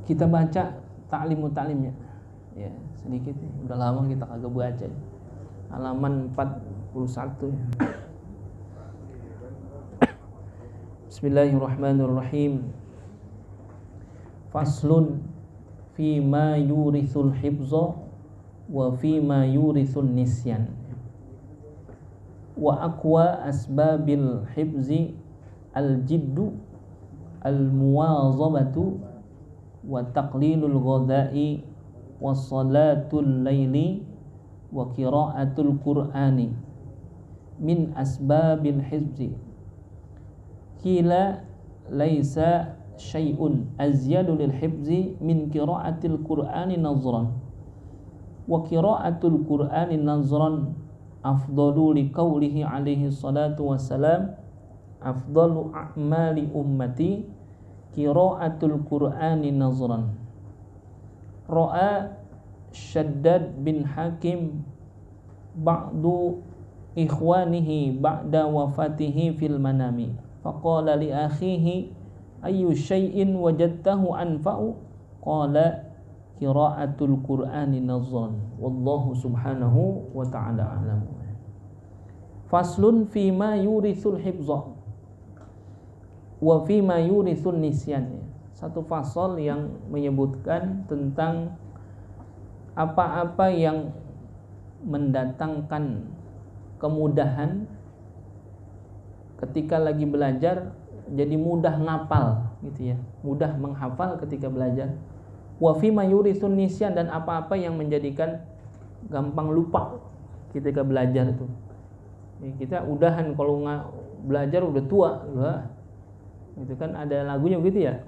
kita baca ta'limnya ya sedikit, udah lama kita kagak baca halaman 41 ya. Bismillahirrahmanirrahim. Faslun fima yurithul hifza wa fima yurithun nisyan. Wa aqwa asbabil hifzi al-jiddu al-muwazabatu wa taqlilul ghadai wa salatul laili wa qiraatul qur'ani min asbabil hifzi. Qila laisa syai'un azyadu lil hifzi min qiraatil qur'ani nazran wa qiraatul qur'ani nazran afdalu li qawlihi alaihi salatu wassalam afdalu a'mali ummati qiraatul qur'ani nazran. Ra'a Shaddad bin Hakim ba'du ikhwanihi ba'da wafatihi fil manami faqala li akhihi ayyu syai'in wajadtahu anfa'u qala qiraatul qur'ani nazran wallahu subhanahu wa ta'ala a'lam. Faslun fima yurithul hifza wa fima yurithun nisyan. Satu fasal yang menyebutkan tentang apa-apa yang mendatangkan kemudahan ketika lagi belajar, jadi mudah ngapal gitu ya, mudah menghafal ketika belajar. Wa fima yurithun nisyan, dan apa-apa yang menjadikan gampang lupa ketika belajar itu. Kita udahan kalau nggak belajar udah tua, itu kan ada lagunya begitu ya.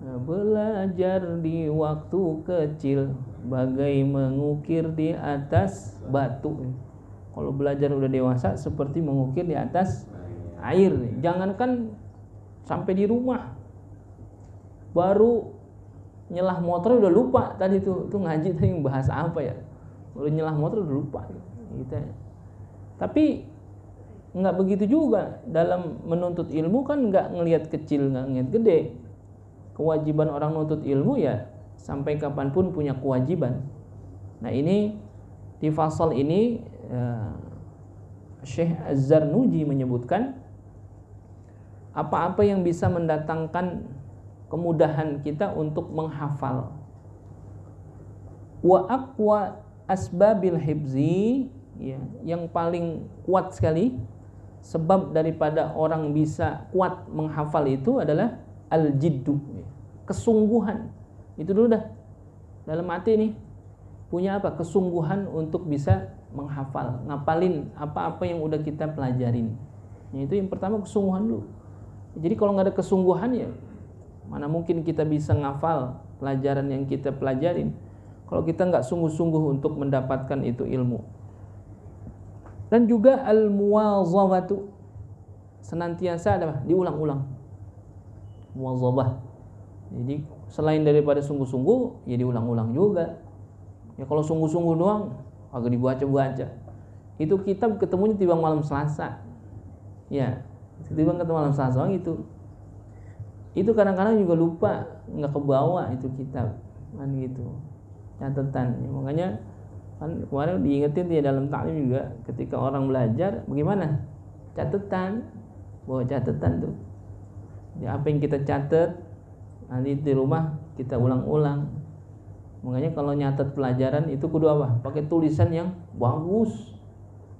Belajar di waktu kecil bagai mengukir di atas batu. Kalau belajar udah dewasa seperti mengukir di atas air. Jangankan sampai di rumah, baru nyelah motor udah lupa tadi tuh ngaji tadi yang bahas apa ya, baru nyelah motor udah lupa gitu. Tapi nggak begitu juga dalam menuntut ilmu, kan nggak ngelihat kecil, nggak ngelihat gede. Kewajiban orang menuntut ilmu ya sampai kapanpun punya kewajiban. Nah ini di fasal ini Syekh Az-Zarnuji menyebutkan apa-apa yang bisa mendatangkan kemudahan kita untuk menghafal. Wa aqwa asbabil hifzi, ya, yang paling kuat sekali sebab daripada orang bisa kuat menghafal itu adalah al-jiddu, kesungguhan. Itu dulu dah dalam hati nih punya apa? Kesungguhan untuk bisa menghafal, ngapalin apa-apa yang udah kita pelajarin. Itu yang pertama, kesungguhan dulu. Jadi kalau nggak ada kesungguhan ya mana mungkin kita bisa ngafal pelajaran yang kita pelajarin kalau kita nggak sungguh-sungguh untuk mendapatkan itu ilmu. Dan juga al-muwazabatu, senantiasa apa? Diulang-ulang. Muwazabah. Jadi selain daripada sungguh-sungguh ya diulang-ulang juga. Ya kalau sungguh-sungguh doang agak dibaca-baca. Itu kitab ketemunya tiba malam Selasa. Ya, tiba ketemu malam Selasa gitu. Itu kadang-kadang juga lupa, nggak kebawa itu kitab kan gitu, catatan. Ya, makanya kan kemarin diingetin ya dalam taklim juga, ketika orang belajar bagaimana catatan, bawa catatan tuh ya, apa yang kita catat nanti di rumah kita ulang-ulang. Makanya kalau nyatet pelajaran itu kudu apa, pakai tulisan yang bagus,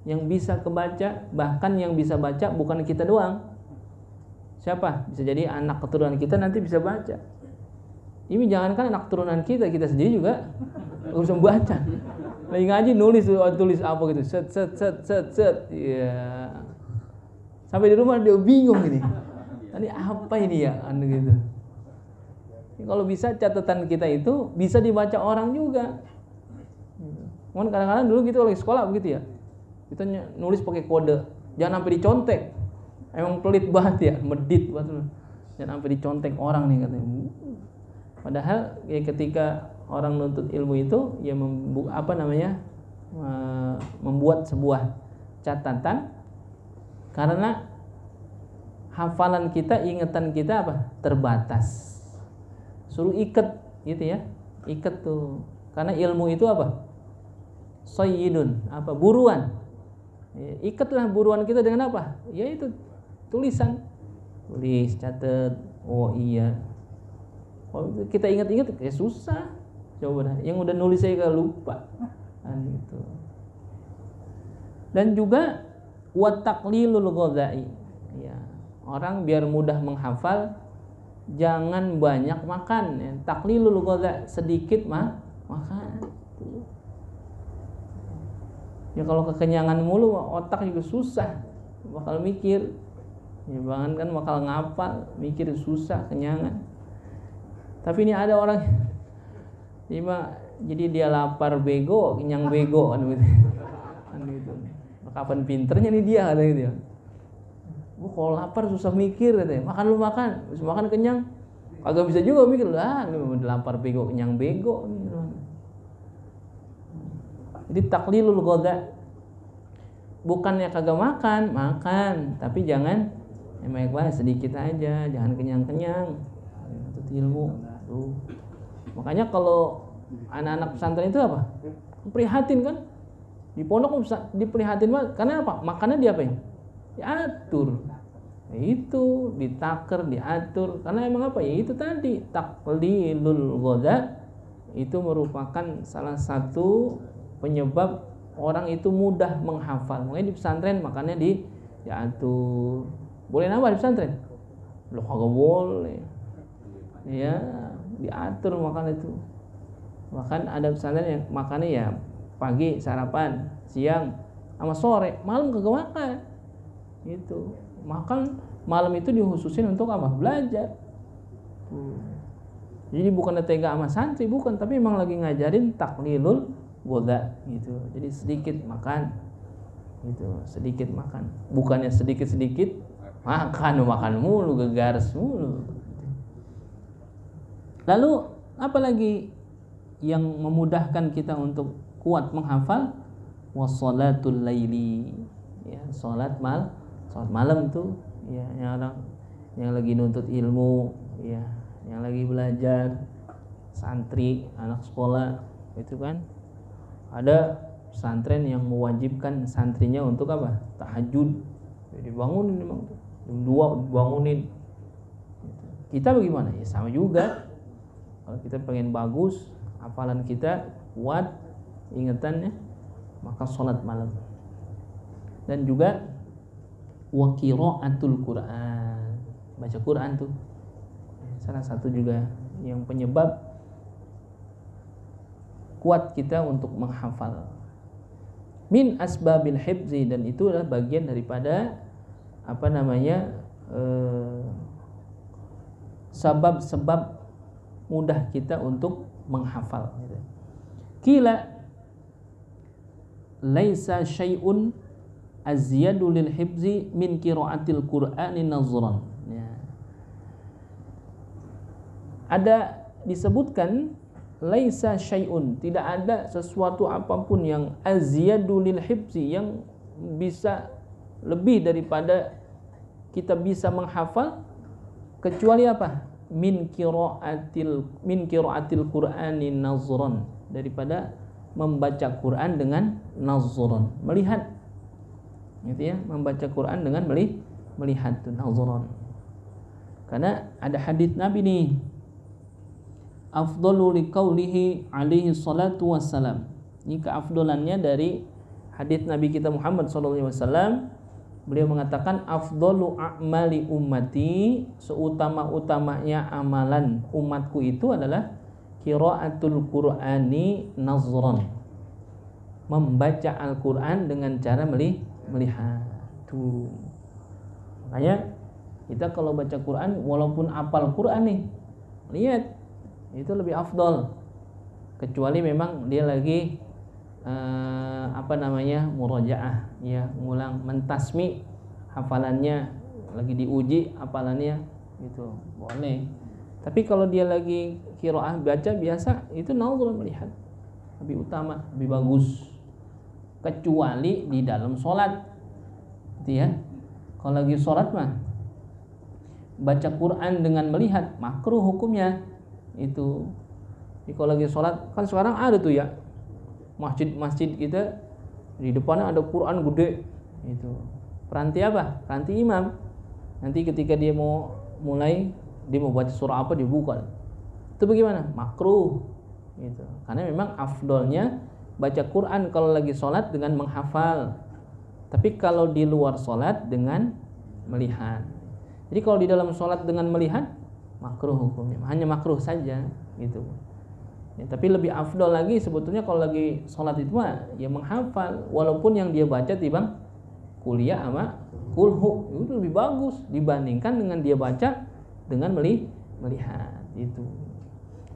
yang bisa kebaca, bahkan yang bisa baca bukan kita doang. Siapa? Bisa jadi anak keturunan kita nanti bisa baca. Ini jangankan anak keturunan kita, kita sendiri juga harus membaca. Lagi ngaji tulis apa gitu, set. Ya. Sampai di rumah dia bingung gini. Tadi apa ini ya, gitu. Kalau bisa catatan kita itu bisa dibaca orang juga. Kan kadang-kadang dulu gitu kalau di sekolah begitu ya. Kita nulis pakai kode, jangan sampai dicontek. Emang pelit banget ya, medit banget. Jangan sampai dicontek orang nih katanya. Padahal ya ketika orang nuntut ilmu itu ya membuat sebuah catatan, karena hafalan kita, ingatan kita apa? Terbatas. Suruh ikat gitu ya, ikat tuh. Karena ilmu itu apa? Sayyidun, apa? Buruan. Ikatlah buruan kita dengan apa? Ya itu tulisan. Tulis, catat. Oh iya. Kalau kita ingat-ingat ya susah. Coba dah. Yang udah nulis saya kalau lupa. Gitu. Dan juga wa taqlilul ghadai. Ya. Orang biar mudah menghafal jangan banyak makan. Ya. Taqlilul ghadai, sedikit makan. Ya kalau kekenyangan mulu otak juga susah, bakal mikir. Ya bahkan kan bakal ngapal, mikir susah, kenyangan. Tapi ini ada orang jadi dia lapar bego, kenyang bego kan gitu. Kapan pinternya nih dia kata gitu ya. Kalau lapar susah mikir katanya. Makan lu makan, terus makan kenyang. Kagak bisa juga mikir lah, lu lapar bego, kenyang bego gitu. Jadi taklilul ghadha, bukannya kagak makan, tapi jangan banyak banget, sedikit aja, jangan kenyang-kenyang. Itu ilmu. Tuh. Makanya kalau anak-anak pesantren itu apa? Prihatin kan? Di pondok diprihatin banget. Karena apa? Makannya diapain? Diatur. Ya itu ditaker, diatur. Karena emang apa? Ya itu tadi taklilul ghadha itu merupakan salah satu penyebab orang itu mudah menghafal. Makanya di pesantren makannya diatur. Boleh nambah di pesantren? Loh kagak boleh. Ya, diatur makan itu. Bahkan ada pesantren yang makannya ya pagi sarapan, siang sama sore, malam kagak makan. Gitu. Makan malam itu dihususin untuk apa? Belajar. Jadi bukan tega sama santri, bukan, tapi memang lagi ngajarin taklilul ghadha gitu. Jadi sedikit makan. Gitu, sedikit makan. Bukannya sedikit-sedikit makan mulu, gegares mulu. Lalu apa lagi yang memudahkan kita untuk kuat menghafal? Wassalatul laili. Ya, salat malam tuh ya, yang lagi nuntut ilmu, ya, yang lagi belajar, santri, anak sekolah itu kan. Ada pesantren yang mewajibkan santrinya untuk apa? Tahajud. Jadi bangunin memang tuh. Jam 2 bangunin. Kita bagaimana? Ya sama juga. Kalau kita pengen bagus, hafalan kita kuat, ingatannya, maka sholat malam. Dan juga wa qiraatul Quran. Baca Quran tuh salah satu juga yang penyebab kuat kita untuk menghafal. Min asbabil hifzi, dan itu adalah bagian daripada sebab-sebab mudah kita untuk menghafal. Kila laisa syai'un azyadu lil hifzi min qiraatil Qur'ani nazran. Ya. Ada disebutkan laisa syai'un, tidak ada sesuatu apapun yang azyadu lil hifzi, yang bisa lebih daripada kita bisa menghafal, kecuali apa? Min qiraatil Qur'ani nazran, daripada membaca Quran dengan nazran, melihat. Gitu ya, membaca Quran dengan melihat tuh nazran. Karena ada hadits Nabi nih, afdalu liqaulihi alaihi salatu wassalam. Ini keafdalannya dari hadits Nabi kita Muhammad sallallahu alaihi wasallam. Beliau mengatakan afdalu a'mali ummati, seutama-utamanya amalan umatku itu adalah qiraatul Qur'ani nazran, membaca Al-Qur'an dengan cara melihat. Tuh. Makanya kita kalau baca Quran, walaupun apal Quran nih, lihat itu lebih afdal. Kecuali memang dia lagi murajaah, ya, ngulang, mentasmi hafalannya, lagi diuji hafalannya, gitu boleh. Tapi kalau dia lagi qiraah baca biasa, itu nazar, melihat, lebih utama, lebih bagus. Kecuali di dalam sholat, gitu ya. Kalau lagi sholat mah baca Quran dengan melihat makruh hukumnya. Itu Jadi kalau lagi sholat, kan sekarang ada tuh ya masjid-masjid kita di depannya ada Quran gede itu. Peranti apa? Peranti imam. Nanti ketika dia mau mulai, dia mau baca surah apa dibuka. Itu bagaimana? Makruh gitu. Karena memang afdolnya baca Quran kalau lagi sholat dengan menghafal. Tapi kalau di luar sholat dengan melihat. Jadi kalau di dalam sholat dengan melihat, makruh hukumnya, hanya makruh saja gitu. Ya, tapi lebih afdol lagi sebetulnya kalau lagi sholat itu mah ya menghafal, walaupun yang dia baca timbang kuliah sama kulhu, itu lebih bagus dibandingkan dengan dia baca dengan melihat itu.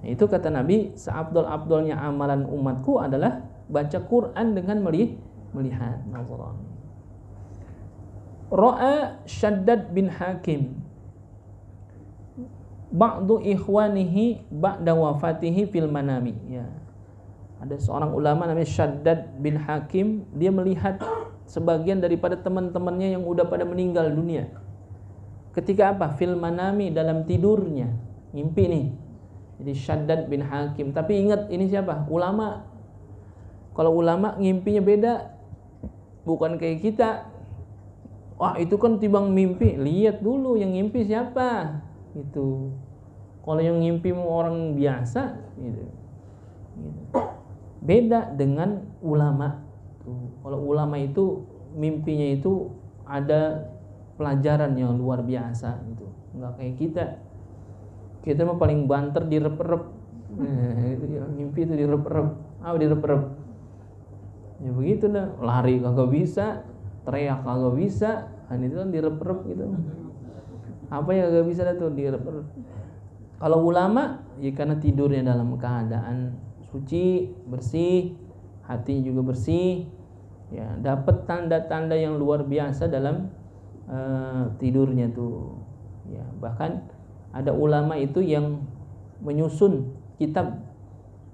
Nah, itu kata Nabi, seabdol-abdolnya amalan umatku adalah baca Quran dengan melihat. Ra'a Shaddad bin Hakim ba'du ikhwanihi ba'da wafatihi fil manami. Ya. Ada seorang ulama namanya Shaddad bin Hakim, dia melihat sebagian daripada teman-temannya yang udah pada meninggal dunia. Ketika apa? Fil manami, dalam tidurnya. Mimpi nih. Jadi Shaddad bin Hakim. Tapi ingat ini siapa? Ulama. Kalau ulama ngimpinya beda. Bukan kayak kita. Wah, itu kan timbang mimpi. Lihat dulu yang ngimpi siapa. Itu. Kalau yang ngimpi orang biasa gitu. Beda dengan ulama. Kalau ulama itu mimpinya itu ada pelajaran yang luar biasa gitu. Enggak kayak kita. Kita mah paling banter direp-rep. Mimpi itu direp-rep. Direp-rep. Ya begitu dah. Lari kagak bisa, teriak kagak bisa. Itu kan direp-rep gitu. Apa yang kagak bisa dah tuh direp-rep. Kalau ulama ya karena tidurnya dalam keadaan suci, bersih, hatinya juga bersih, ya dapat tanda-tanda yang luar biasa dalam tidurnya tuh. Ya, bahkan ada ulama itu yang menyusun kitab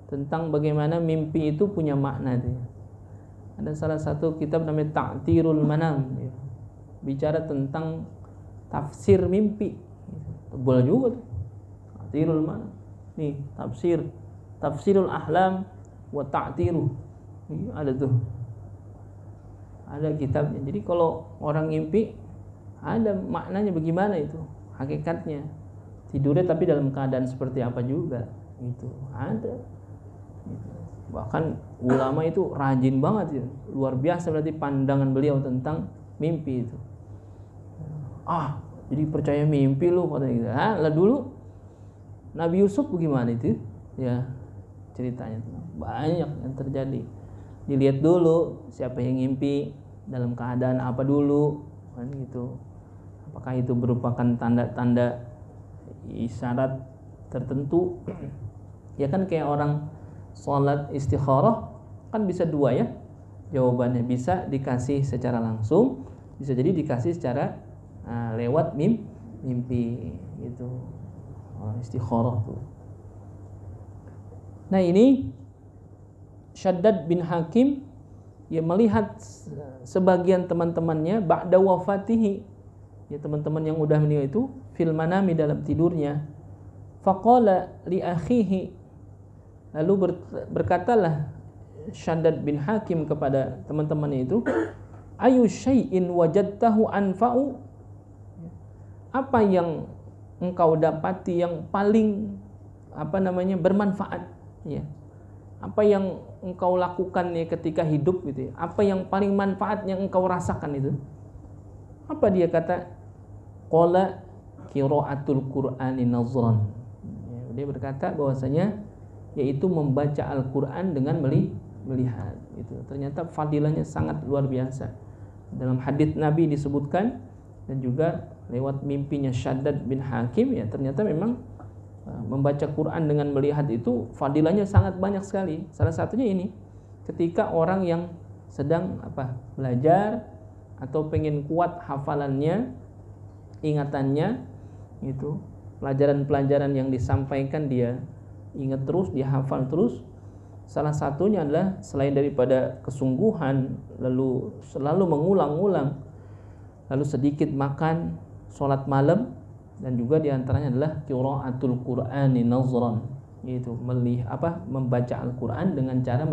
tentang bagaimana mimpi itu punya makna tuh. Ada salah satu kitab namanya Ta'tirul Manam, ya. Bicara tentang tafsir mimpi. Tebal juga tuh. Ta'tirul Manam. Nih, Tafsirul Ahlam wa Ta'tiru. Ini ada tuh. Ada kitabnya. Jadi kalau orang ngimpi ada maknanya bagaimana itu, hakikatnya. Tidurnya tapi dalam keadaan seperti apa juga. Itu ada. Gitu. Bahkan ulama itu rajin banget ya. Luar biasa berarti pandangan beliau tentang mimpi itu. Jadi percaya mimpi lu katanya gitu. Lah dulu Nabi Yusuf bagaimana itu? Ya, ceritanya banyak yang terjadi. Dilihat dulu siapa yang ngimpi, dalam keadaan apa dulu, kan gitu. Apakah itu merupakan tanda-tanda isyarat tertentu? Ya kan kayak orang sholat istikharah kan bisa dua ya jawabannya, bisa dikasih secara langsung, bisa jadi dikasih secara lewat mimpi gitu. Istikharah tuh. Nah ini Shaddad bin Hakim ya melihat sebagian teman-temannya ba'da wafatihi, ya teman-teman yang udah meninggal itu fil manami, dalam tidurnya. Faqala li akhihi, lalu berkatalah Shaddad bin Hakim kepada teman-temannya itu, ayu syai'in wajadtahu anfa'u, apa yang engkau dapati yang paling bermanfaat, ya. Apa yang engkau lakukan ya ketika hidup gitu ya. Apa yang paling manfaat yang engkau rasakan itu? Apa dia kata? Qala qiraatul Qur'ani nazran. Ya, dia berkata bahwasanya yaitu membaca Al-Qur'an dengan melihat. Itu ternyata fadilahnya sangat luar biasa. Dalam hadits Nabi disebutkan dan juga lewat mimpinya Shaddad bin Hakim, ya ternyata memang membaca Quran dengan melihat itu fadilahnya sangat banyak sekali. Salah satunya ini, ketika orang yang sedang belajar atau pengen kuat hafalannya, ingatannya, itu pelajaran-pelajaran yang disampaikan dia ingat terus, dia hafal terus. Salah satunya adalah selain daripada kesungguhan, lalu selalu mengulang-ulang, lalu sedikit makan, sholat malam, dan juga diantaranya adalah qiraatul Qur'ani nazran, yaitu membaca Al-Qur'an dengan cara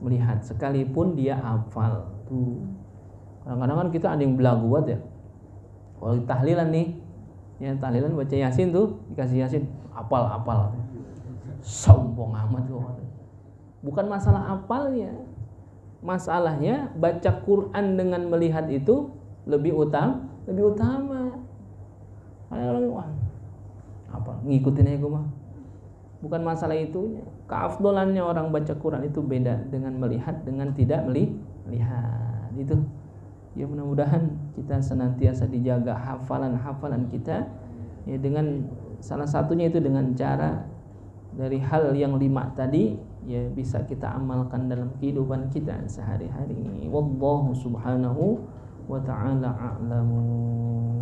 melihat sekalipun dia hafal. Tuh. Kadang-kadang kan kita ada yang belagu banget ya. Kalau tahlilan nih, ya tahlilan baca Yasin tuh, dikasih Yasin, apal. Sombong amat loh. Bukan masalah apalnya. Masalahnya baca Quran dengan melihat itu lebih utama. Wah, apa ngikutin aja gue mah. Bukan masalah itu. Keafdolannya orang baca Quran itu beda dengan melihat dengan tidak melihat. Itu. Ya mudah-mudahan kita senantiasa dijaga hafalan kita ya, dengan salah satunya itu dengan cara dari hal yang 5 tadi ya bisa kita amalkan dalam kehidupan kita sehari-hari. Wallahu subhanahu wa ta'ala a'lamu.